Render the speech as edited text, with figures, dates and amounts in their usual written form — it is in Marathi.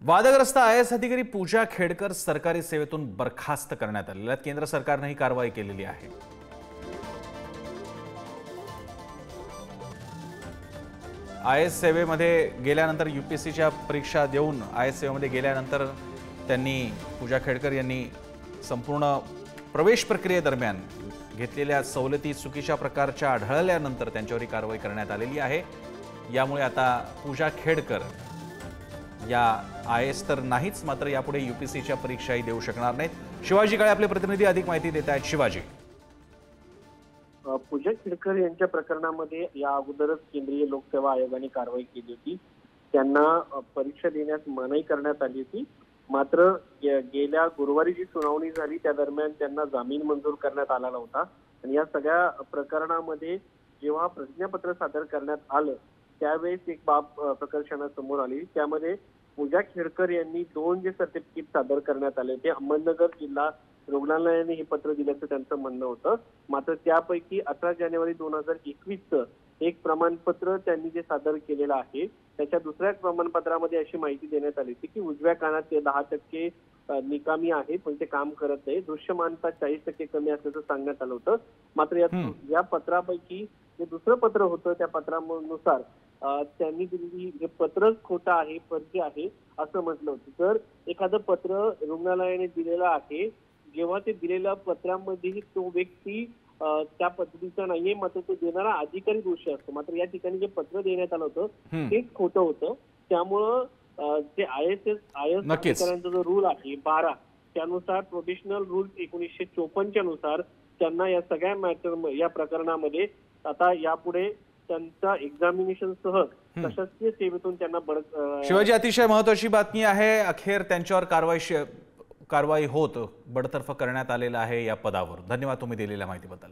वादग्रस्त IAS अधिकारी पूजा खेडकर सरकारी सेवेतून बरखास्त करण्यात आलेल्या केंद्र सरकारने ही कारवाई केलेली आहे। IAS सेवेमध्ये गेल्यानंतर UPSCच्या परीक्षा देऊन IAS सेवेमध्ये गेल्यानंतर त्यांनी पूजा खेडकर यांनी संपूर्ण प्रवेश प्रक्रियेदरम्यान घेतलेल्या सवलती चुकीच्या प्रकारच्या आढळल्यानंतर त्यांच्यावर ही कारवाई करण्यात आलेली आहे। यामुळे आता पूजा खेडकर या IAS तर नाहीच, मात्र यापुढे UPSCच्या परीक्षाही देऊ शकणार नाहीत। शिवाजी काळे आपले प्रतिनिधी अधिक माहिती देत आहेत। शिवाजी, पूजा खेडकर यांच्या प्रकरणामध्ये या अगोदरच केंद्रीय लोकसेवा आयोगाने कारवाई केली होती। त्यांना परीक्षा देण्यास मनाई करण्यात आली होती, मात्र गेल्या गुरुवारी जी सुनावणी झाली त्या दरम्यान त्यांना जामीन मंजूर करण्यात आला नव्हता। आणि या सगळ्या प्रकरणामध्ये जेव्हा प्रतिज्ञापत्र सादर करण्यात आलं त्यावेळेस एक बाब प्रकर्षणासमोर आली। त्यामध्ये पूजा खेडकर यांनी 2 जे सर्टिफिकेट सादर करण्यात आले ते अहमदनगर जिल्हा रुग्णालयाने हे पत्र दिल्याचं त्यांचं म्हणणं होतं। मात्र त्यापैकी 18 जानेवारी 2021चं एक प्रमाणपत्र त्यांनी जे सादर केलेलं आहे त्याच्या दुसऱ्या प्रमाणपत्रामध्ये अशी माहिती देण्यात आली होती की उजव्या कानात ते 10% निकामी आहे, पण ते काम करत नाही। दृश्यमानता 40% कमी असल्याचं सांगण्यात आलं होतं। मात्र या पत्रापैकी जे दुसरं पत्र होतं त्या पत्रानुसार त्यांनी दिलेली हे पत्रच खोटं आहे, फर्जी आहे असं म्हटलं होतं। तर एखादं पत्र रुग्णालयाने दिलेलं आहे, जेव्हा ते दिलेल्या पत्रामध्ये तो व्यक्ती त्या पद्धतीचा नाहीये, मात्र तो देणारा अधिकारी दोषी असतो। मात्र या ठिकाणी जे पत्र देण्यात आलं होतं तेच खोटं होतं। त्यामुळं जे IAS अधिकाऱ्यांचा जो रूल आहे 12 त्यानुसार प्रोफेशनल रूल 1954 नुसार त्यांना या सगळ्या या प्रकरणामध्ये आता यापुढे त्यांचा एक्झामिनेशन सह प्रशासकीय सेवेतून त्यांना शिवाजी, अतिशय महत्त्वाची बातमी आहे। अखेर त्यांच्यावर कारवाई होत बडतर्फ करण्यात आलेला आहे या पदावर। धन्यवाद तुम्ही दिलेल्या माहितीबद्दल।